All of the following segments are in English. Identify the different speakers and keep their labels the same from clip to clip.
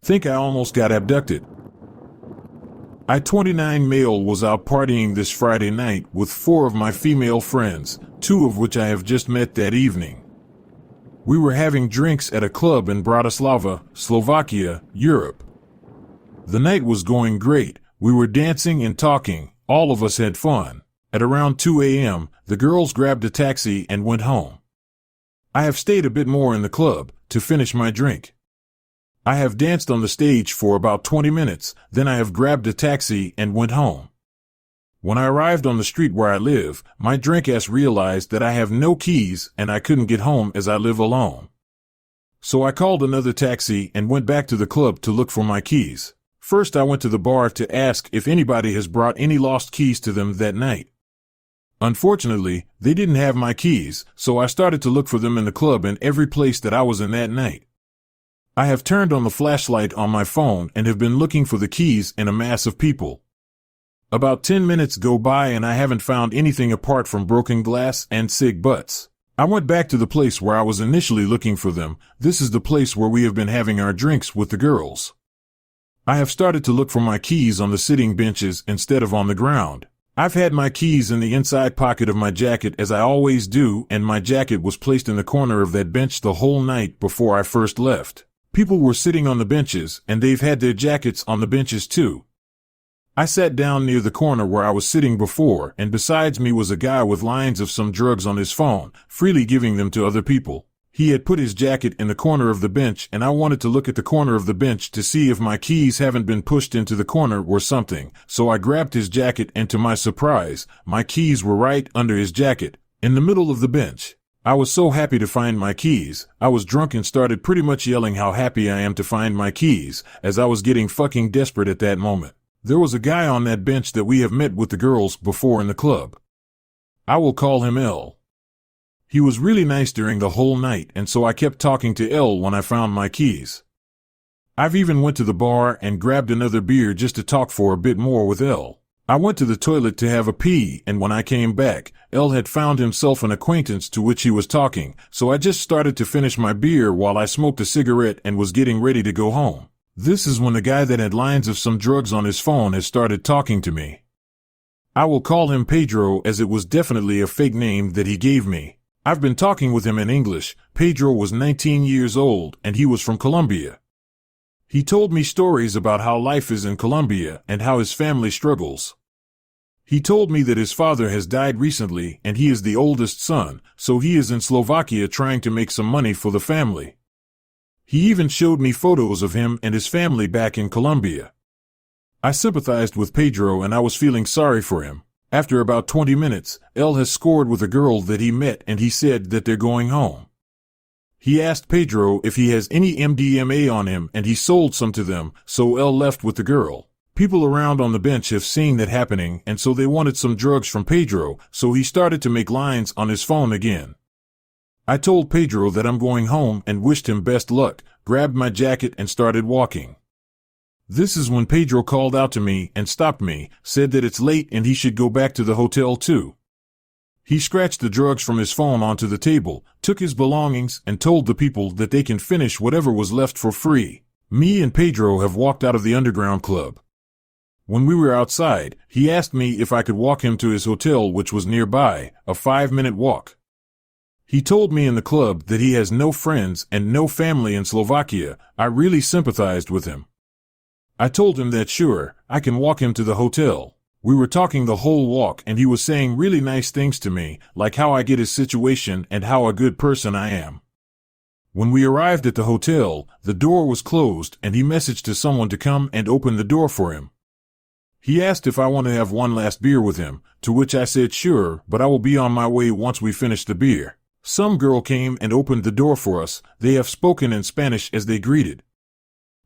Speaker 1: Think I almost got abducted. I 29 male was out partying this Friday night with 4 of my female friends, 2 of which I have just met that evening. We were having drinks at a club in Bratislava, Slovakia, Europe. The night was going great. We were dancing and talking. All of us had fun. At around 2 a.m., the girls grabbed a taxi and went home. I have stayed a bit more in the club to finish my drink. I have danced on the stage for about 20 minutes, then I have grabbed a taxi and went home. When I arrived on the street where I live, my drink ass realized that I have no keys and I couldn't get home as I live alone. So I called another taxi and went back to the club to look for my keys. First I went to the bar to ask if anybody has brought any lost keys to them that night. Unfortunately, they didn't have my keys, so I started to look for them in the club and every place that I was in that night. I have turned on the flashlight on my phone and have been looking for the keys in a mass of people. About 10 minutes go by and I haven't found anything apart from broken glass and cig butts. I went back to the place where I was initially looking for them. This is the place where we have been having our drinks with the girls. I have started to look for my keys on the sitting benches instead of on the ground. I've had my keys in the inside pocket of my jacket as I always do, and my jacket was placed in the corner of that bench the whole night before I first left. People were sitting on the benches, and they've had their jackets on the benches too. I sat down near the corner where I was sitting before, and besides me was a guy with lines of some drugs on his phone, freely giving them to other people. He had put his jacket in the corner of the bench, and I wanted to look at the corner of the bench to see if my keys haven't been pushed into the corner or something, so I grabbed his jacket and to my surprise, my keys were right under his jacket, in the middle of the bench. I was so happy to find my keys. I was drunk and started pretty much yelling how happy I am to find my keys, as I was getting fucking desperate at that moment. There was a guy on that bench that we have met with the girls before in the club. I will call him L. He was really nice during the whole night, and so I kept talking to L when I found my keys. I've even went to the bar and grabbed another beer just to talk for a bit more with L. I went to the toilet to have a pee, and when I came back, L had found himself an acquaintance to which he was talking, so I just started to finish my beer while I smoked a cigarette and was getting ready to go home. This is when the guy that had lines of some drugs on his phone has started talking to me. I will call him Pedro as it was definitely a fake name that he gave me. I've been talking with him in English. Pedro was 19 years old and he was from Colombia. He told me stories about how life is in Colombia and how his family struggles. He told me that his father has died recently and he is the oldest son, so he is in Slovakia trying to make some money for the family. He even showed me photos of him and his family back in Colombia. I sympathized with Pedro and I was feeling sorry for him. After about 20 minutes, L has scored with a girl that he met and he said that they're going home. He asked Pedro if he has any MDMA on him and he sold some to them, so L left with the girl. People around on the bench have seen that happening and so they wanted some drugs from Pedro, so he started to make lines on his phone again. I told Pedro that I'm going home and wished him best luck, grabbed my jacket and started walking. This is when Pedro called out to me and stopped me, said that it's late and he should go back to the hotel too. He scratched the drugs from his phone onto the table, took his belongings, and told the people that they can finish whatever was left for free. Me and Pedro have walked out of the underground club. When we were outside, he asked me if I could walk him to his hotel, which was nearby, a 5-minute walk. He told me in the club that he has no friends and no family in Slovakia. I really sympathized with him. I told him that sure, I can walk him to the hotel. We were talking the whole walk and he was saying really nice things to me, like how I get his situation and how a good person I am. When we arrived at the hotel, the door was closed and he messaged to someone to come and open the door for him. He asked if I want to have one last beer with him, to which I said sure, but I will be on my way once we finish the beer. Some girl came and opened the door for us. They have spoken in Spanish as they greeted.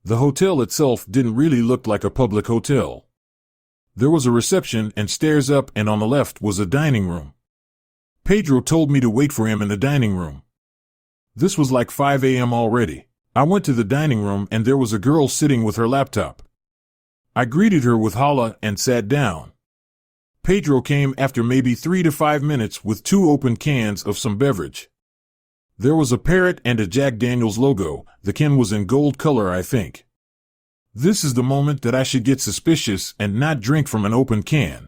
Speaker 1: The hotel itself didn't really look like a public hotel. There was a reception and stairs up, and on the left was a dining room. Pedro told me to wait for him in the dining room. This was like 5 a.m. already. I went to the dining room and there was a girl sitting with her laptop. I greeted her with holla and sat down. Pedro came after maybe 3 to 5 minutes with 2 open cans of some beverage. There was a parrot and a Jack Daniels logo. The can was in gold color, I think. This is the moment that I should get suspicious and not drink from an open can.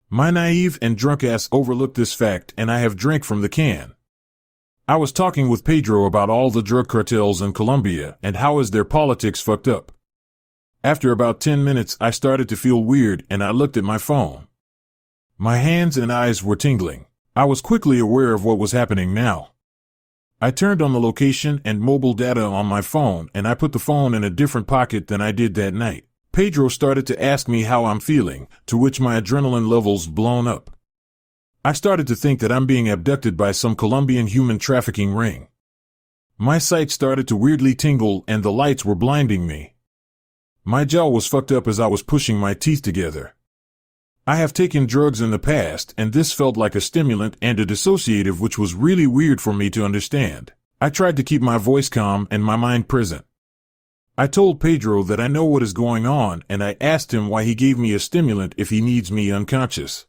Speaker 1: My naive and drunk ass overlooked this fact, and I have drank from the can. I was talking with Pedro about all the drug cartels in Colombia and how is their politics fucked up. After about 10 minutes, I started to feel weird and I looked at my phone. My hands and eyes were tingling. I was quickly aware of what was happening now. I turned on the location and mobile data on my phone and I put the phone in a different pocket than I did that night. Pedro started to ask me how I'm feeling, to which my adrenaline levels blown up. I started to think that I'm being abducted by some Colombian human trafficking ring. My sight started to weirdly tingle and the lights were blinding me. My jaw was fucked up as I was pushing my teeth together. I have taken drugs in the past and this felt like a stimulant and a dissociative, which was really weird for me to understand. I tried to keep my voice calm and my mind present. I told Pedro that I know what is going on and I asked him why he gave me a stimulant if he needs me unconscious.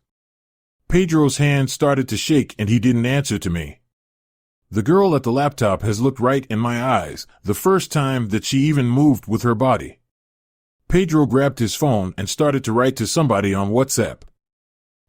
Speaker 1: Pedro's hand started to shake and he didn't answer to me. The girl at the laptop has looked right in my eyes, the first time that she even moved with her body. Pedro grabbed his phone and started to write to somebody on WhatsApp.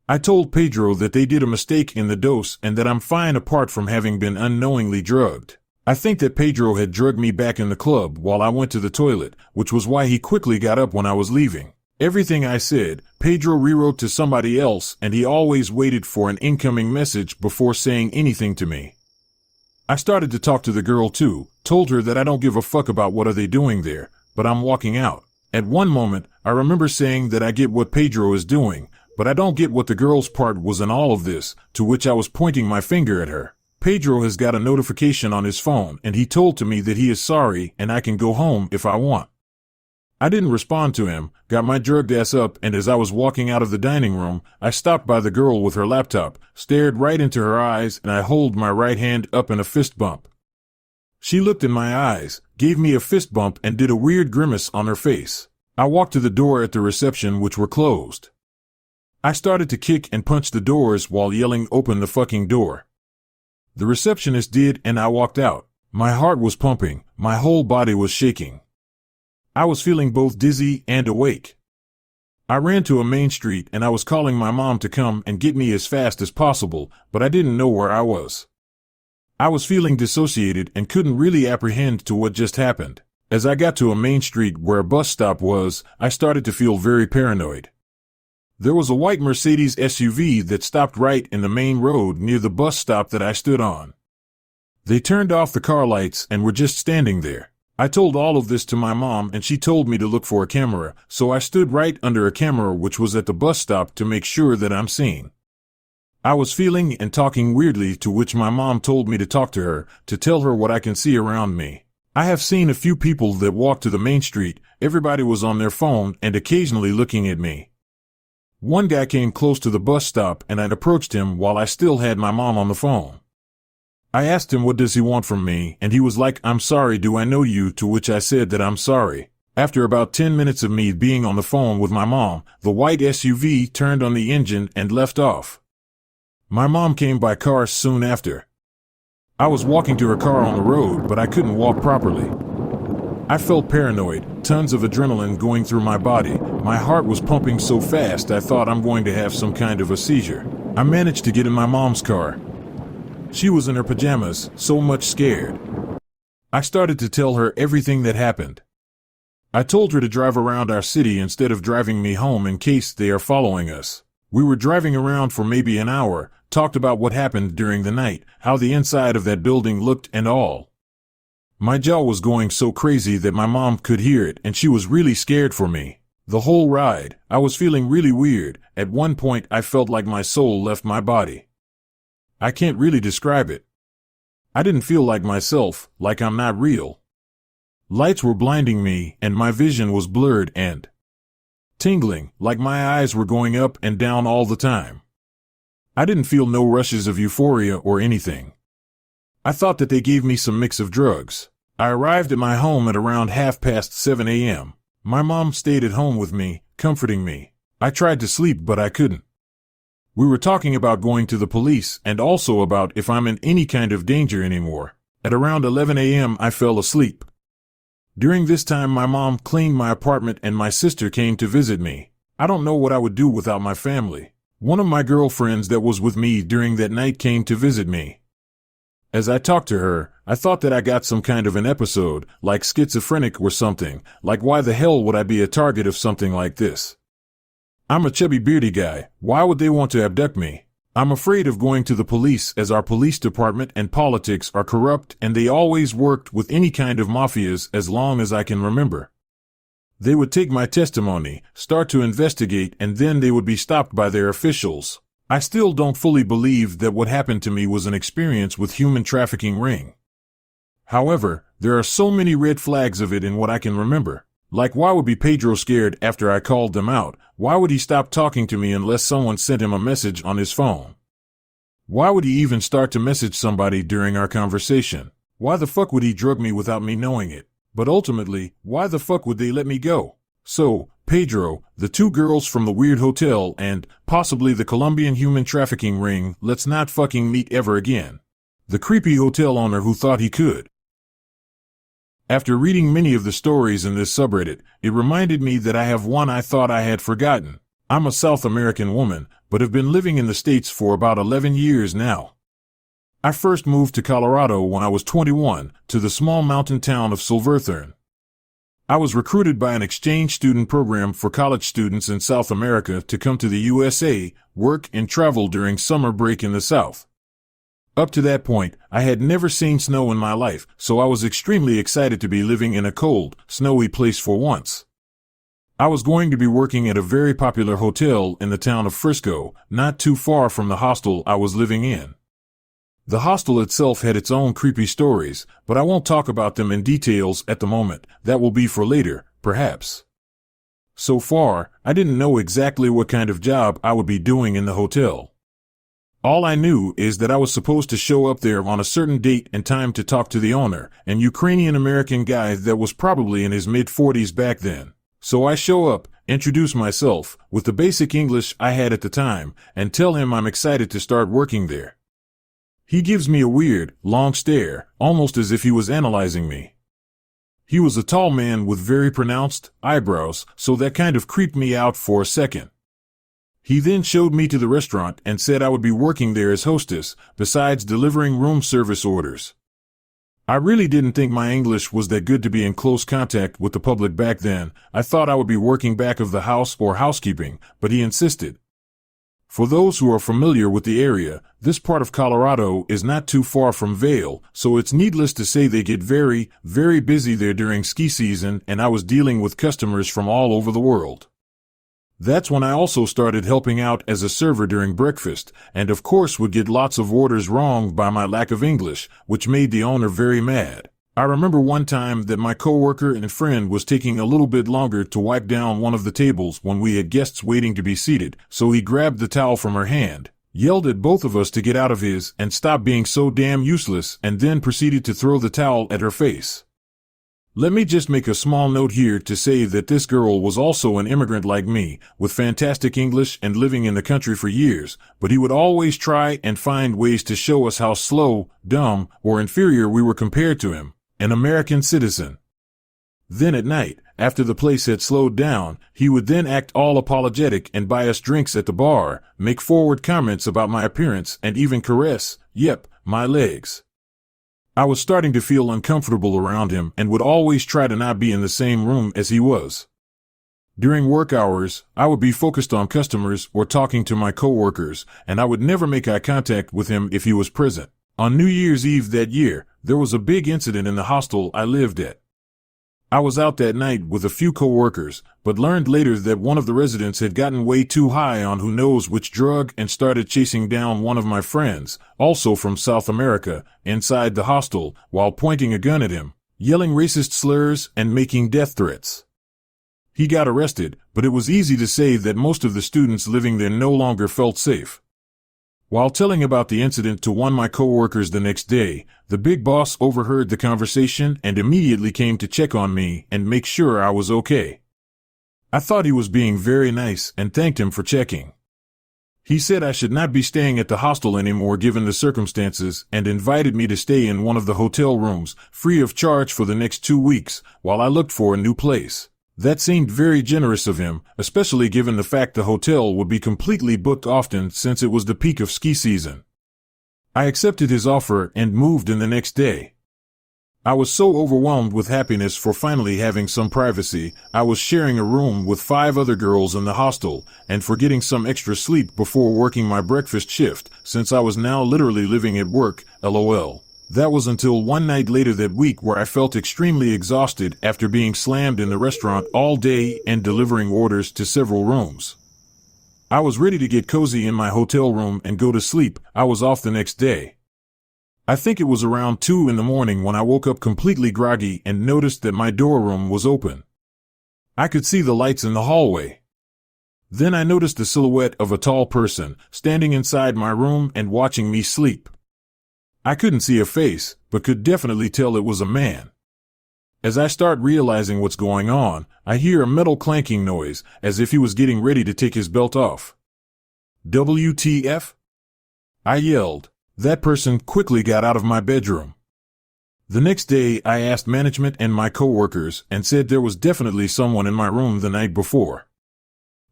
Speaker 1: I told Pedro that they did a mistake in the dose and that I'm fine apart from having been unknowingly drugged. I think that Pedro had drugged me back in the club while I went to the toilet, which was why he quickly got up when I was leaving. Everything I said, Pedro rewrote to somebody else and he always waited for an incoming message before saying anything to me. I started to talk to the girl too, told her that I don't give a fuck about what are they doing there, but I'm walking out. At one moment, I remember saying that I get what Pedro is doing, but I don't get what the girl's part was in all of this, to which I was pointing my finger at her. Pedro has got a notification on his phone and he told me that he is sorry and I can go home if I want. I didn't respond to him, got my drugged ass up, and as I was walking out of the dining room, I stopped by the girl with her laptop, stared right into her eyes, and I held my right hand up in a fist bump. She looked in my eyes, gave me a fist bump, and did a weird grimace on her face. I walked to the door at the reception, which were closed. I started to kick and punch the doors while yelling, "Open the fucking door." The receptionist did, and I walked out. My heart was pumping, my whole body was shaking. I was feeling both dizzy and awake. I ran to a main street and I was calling my mom to come and get me as fast as possible, but I didn't know where I was. I was feeling dissociated and couldn't really apprehend to what just happened. As I got to a main street where a bus stop was, I started to feel very paranoid. There was a white Mercedes SUV that stopped right in the main road near the bus stop that I stood on. They turned off the car lights and were just standing there. I told all of this to my mom and she told me to look for a camera, so I stood right under a camera which was at the bus stop to make sure that I'm seen. I was feeling and talking weirdly, to which my mom told me to talk to her, to tell her what I can see around me. I have seen a few people that walked to the main street, everybody was on their phone and occasionally looking at me. One guy came close to the bus stop and I approached him while I still had my mom on the phone. I asked him what does he want from me, and he was like, "I'm sorry, do I know you?" To which I said that I'm sorry. After about 10 minutes of me being on the phone with my mom, the white SUV turned on the engine and left off. My mom came by car soon after. I was walking to her car on the road, but I couldn't walk properly. I felt paranoid, tons of adrenaline going through my body. My heart was pumping so fast I thought I'm going to have some kind of a seizure. I managed to get in my mom's car. She was in her pajamas, so much scared. I started to tell her everything that happened. I told her to drive around our city instead of driving me home in case they are following us. We were driving around for maybe an hour, talked about what happened during the night, how the inside of that building looked and all. My jaw was going so crazy that my mom could hear it and she was really scared for me. The whole ride, I was feeling really weird. At one point I felt like my soul left my body. I can't really describe it. I didn't feel like myself, like I'm not real. Lights were blinding me and my vision was blurred and tingling, like my eyes were going up and down all the time. I didn't feel no rushes of euphoria or anything. I thought that they gave me some mix of drugs. I arrived at my home at around 7:30 a.m. My mom stayed at home with me, comforting me. I tried to sleep, but I couldn't. We were talking about going to the police and also about if I'm in any kind of danger anymore. At around 11 a.m. I fell asleep. During this time, my mom cleaned my apartment and my sister came to visit me. I don't know what I would do without my family. One of my girlfriends that was with me during that night came to visit me. As I talked to her, I thought that I got some kind of an episode, like schizophrenic or something, like why the hell would I be a target of something like this? I'm a chubby beardy guy, why would they want to abduct me? I'm afraid of going to the police as our police department and politics are corrupt and they always worked with any kind of mafias as long as I can remember. They would take my testimony, start to investigate, and then they would be stopped by their officials. I still don't fully believe that what happened to me was an experience with human trafficking ring. However, there are so many red flags of it in what I can remember. Like, why would be Pedro scared after I called them out? Why would he stop talking to me unless someone sent him a message on his phone? Why would he even start to message somebody during our conversation? Why the fuck would he drug me without me knowing it? But ultimately, why the fuck would they let me go? So, Pedro, the two girls from the weird hotel, and possibly the Colombian human trafficking ring, let's not fucking meet ever again. The creepy hotel owner who thought he could. After reading many of the stories in this subreddit, it reminded me that I have one I thought I had forgotten. I'm a South American woman, but have been living in the States for about 11 years now. I first moved to Colorado when I was 21, to the small mountain town of Silverthorne. I was recruited by an exchange student program for college students in South America to come to the USA, work and travel during summer break in the South. Up to that point, I had never seen snow in my life, so I was extremely excited to be living in a cold, snowy place for once. I was going to be working at a very popular hotel in the town of Frisco, not too far from the hostel I was living in. The hostel itself had its own creepy stories, but I won't talk about them in details at the moment. That will be for later, perhaps. So far, I didn't know exactly what kind of job I would be doing in the hotel. All I knew is that I was supposed to show up there on a certain date and time to talk to the owner, an Ukrainian-American guy that was probably in his mid-40s back then. So I show up, introduce myself, with the basic English I had at the time, and tell him I'm excited to start working there. He gives me a weird, long stare, almost as if he was analyzing me. He was a tall man with very pronounced eyebrows, so that kind of creeped me out for a second. He then showed me to the restaurant and said I would be working there as hostess, besides delivering room service orders. I really didn't think my English was that good to be in close contact with the public back then. I thought I would be working back of the house or housekeeping, but he insisted. For those who are familiar with the area, this part of Colorado is not too far from Vail, so it's needless to say they get very, very busy there during ski season, and I was dealing with customers from all over the world. That's when I also started helping out as a server during breakfast, and of course would get lots of orders wrong by my lack of English, which made the owner very mad. I remember one time that my coworker and friend was taking a little bit longer to wipe down one of the tables when we had guests waiting to be seated, so he grabbed the towel from her hand, yelled at both of us to get out of his and stop being so damn useless, and then proceeded to throw the towel at her face. Let me just make a small note here to say that this girl was also an immigrant like me, with fantastic English and living in the country for years, but he would always try and find ways to show us how slow, dumb, or inferior we were compared to him, an American citizen. Then at night, after the place had slowed down, he would then act all apologetic and buy us drinks at the bar, make forward comments about my appearance, and even caress, my legs. I was starting to feel uncomfortable around him and would always try to not be in the same room as he was. During work hours, I would be focused on customers or talking to my coworkers, and I would never make eye contact with him if he was present. On New Year's Eve that year, there was a big incident in the hostel I lived at. I was out that night with a few coworkers, but learned later that one of the residents had gotten way too high on who knows which drug and started chasing down one of my friends, also from South America, inside the hostel, while pointing a gun at him, yelling racist slurs and making death threats. He got arrested, but it was easy to say that most of the students living there no longer felt safe. While telling about the incident to one of my coworkers the next day, the big boss overheard the conversation and immediately came to check on me and make sure I was okay. I thought he was being very nice and thanked him for checking. He said I should not be staying at the hostel anymore given the circumstances and invited me to stay in one of the hotel rooms, free of charge for the next 2 weeks, while I looked for a new place. That seemed very generous of him, especially given the fact the hotel would be completely booked often since it was the peak of ski season. I accepted his offer and moved in the next day. I was so overwhelmed with happiness for finally having some privacy. I was sharing a room with 5 other girls in the hostel, and for getting some extra sleep before working my breakfast shift, since I was now literally living at work, lol. That was until one night later that week where I felt extremely exhausted after being slammed in the restaurant all day and delivering orders to several rooms. I was ready to get cozy in my hotel room and go to sleep. I was off the next day. I think it was around 2 in the morning when I woke up completely groggy and noticed that my door room was open. I could see the lights in the hallway. Then I noticed the silhouette of a tall person standing inside my room and watching me sleep. I couldn't see a face, but could definitely tell it was a man. As I start realizing what's going on, I hear a metal clanking noise, as if he was getting ready to take his belt off. WTF? I yelled. That person quickly got out of my bedroom. The next day, I asked management and my coworkers and said there was definitely someone in my room the night before.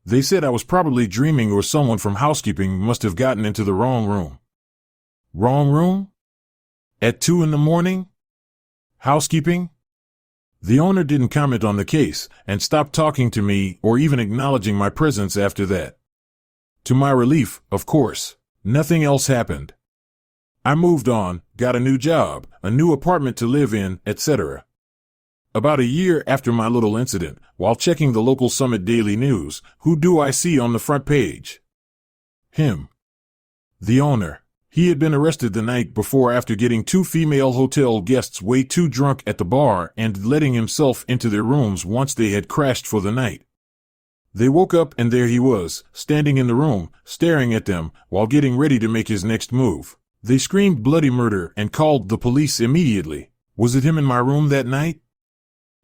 Speaker 1: They said I was probably dreaming or someone from housekeeping must have gotten into the wrong room. Wrong room? At 2 in the morning? Housekeeping? The owner didn't comment on the case and stopped talking to me or even acknowledging my presence after that. To my relief, of course, nothing else happened. I moved on, got a new job, a new apartment to live in, etc. About a year after my little incident, while checking the local Summit Daily News, who do I see on the front page? Him. The owner. He had been arrested the night before after getting 2 female hotel guests way too drunk at the bar and letting himself into their rooms once they had crashed for the night. They woke up and there he was, standing in the room, staring at them, while getting ready to make his next move. They screamed bloody murder and called the police immediately. Was it him in my room that night?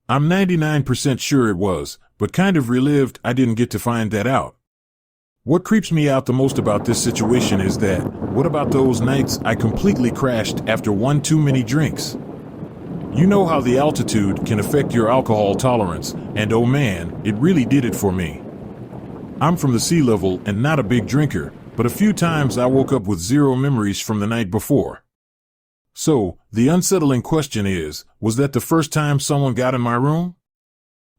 Speaker 1: I'm 99% sure it was, but kind of relieved I didn't get to find that out. What creeps me out the most about this situation is that, what about those nights I completely crashed after one too many drinks? You know how the altitude can affect your alcohol tolerance, and oh man, it really did it for me. I'm from the sea level and not a big drinker, but a few times I woke up with 0 memories from the night before. So, the unsettling question is, was that the first time someone got in my room?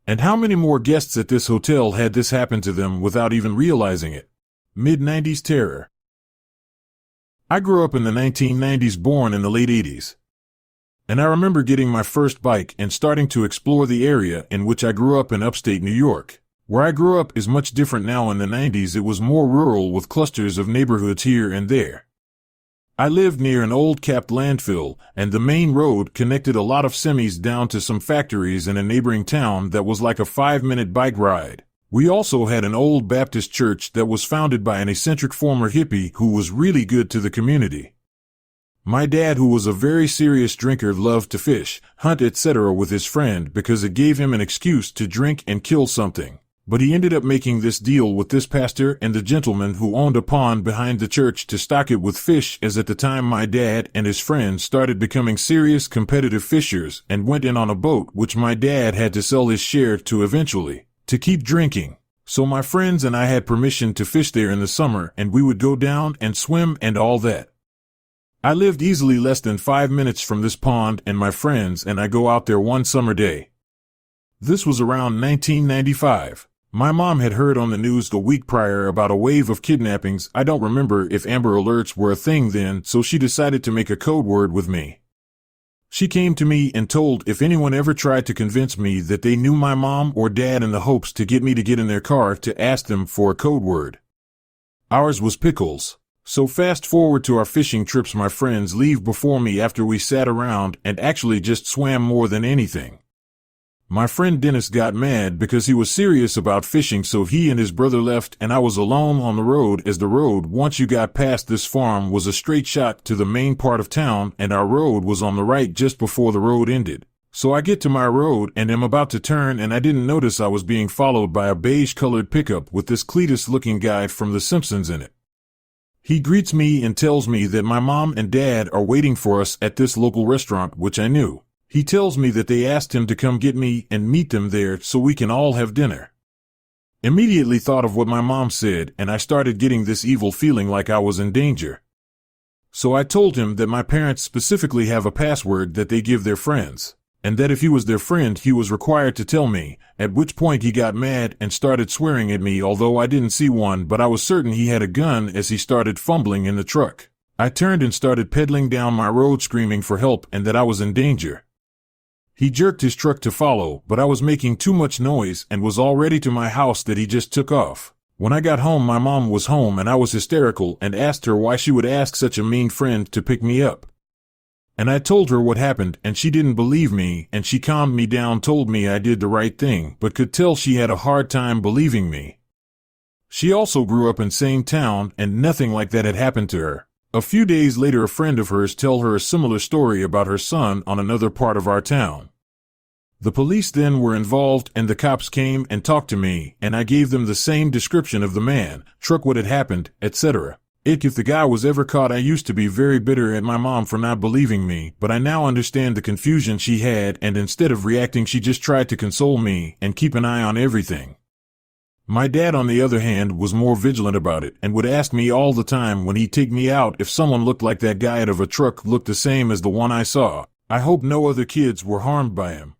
Speaker 1: And how many more guests at this hotel had this happen to them without even realizing it? Mid-90s terror. I grew up in the 1990s, born in the late 80s. And I remember getting my first bike and starting to explore the area in which I grew up in upstate New York. Where I grew up is much different now. In the 90s it was more rural with clusters of neighborhoods here and there. I lived near an old capped landfill, and the main road connected a lot of semis down to some factories in a neighboring town that was like a 5-minute bike ride. We also had an old Baptist church that was founded by an eccentric former hippie who was really good to the community. My dad, who was a very serious drinker, loved to fish, hunt, etc. with his friend because it gave him an excuse to drink and kill something. But he ended up making this deal with this pastor and the gentleman who owned a pond behind the church to stock it with fish, as at the time my dad and his friends started becoming serious competitive fishers and went in on a boat which my dad had to sell his share to eventually, to keep drinking. So my friends and I had permission to fish there in the summer, and we would go down and swim and all that. I lived easily less than 5 minutes from this pond, and my friends and I go out there one summer day. This was around 1995. My mom had heard on the news the week prior about a wave of kidnappings. I don't remember if Amber Alerts were a thing then, so she decided to make a code word with me. She came to me and told if anyone ever tried to convince me that they knew my mom or dad, in the hopes to get me to get in their car, to ask them for a code word. Ours was pickles. So fast forward to our fishing trips. My friends leave before me after we sat around and actually just swam more than anything. My friend Dennis got mad because he was serious about fishing, so he and his brother left and I was alone on the road, as the road, once you got past this farm, was a straight shot to the main part of town, and our road was on the right just before the road ended. So I get to my road and am about to turn, and I didn't notice I was being followed by a beige-colored pickup with this Cletus-looking guy from The Simpsons in it. He greets me and tells me that my mom and dad are waiting for us at this local restaurant, which I knew. He tells me that they asked him to come get me and meet them there so we can all have dinner. Immediately thought of what my mom said, and I started getting this evil feeling like I was in danger. So I told him that my parents specifically have a password that they give their friends, and that if he was their friend he was required to tell me, at which point he got mad and started swearing at me, although I didn't see one, but I was certain he had a gun as he started fumbling in the truck. I turned and started pedaling down my road screaming for help and that I was in danger. He jerked his truck to follow, but I was making too much noise and was already to my house that he just took off. When I got home, my mom was home and I was hysterical and asked her why she would ask such a mean friend to pick me up. And I told her what happened and she didn't believe me, and she calmed me down, told me I did the right thing, but could tell she had a hard time believing me. She also grew up in same town and nothing like that had happened to her. A few days later, a friend of hers told her a similar story about her son on another part of our town. The police then were involved and the cops came and talked to me, and I gave them the same description of the man, truck, what had happened, etc. If the guy was ever caught, I used to be very bitter at my mom for not believing me, but I now understand the confusion she had, and instead of reacting she just tried to console me and keep an eye on everything. My dad, on the other hand, was more vigilant about it and would ask me all the time when he'd take me out if someone looked like that guy out of a truck looked the same as the one I saw. I hope no other kids were harmed by him.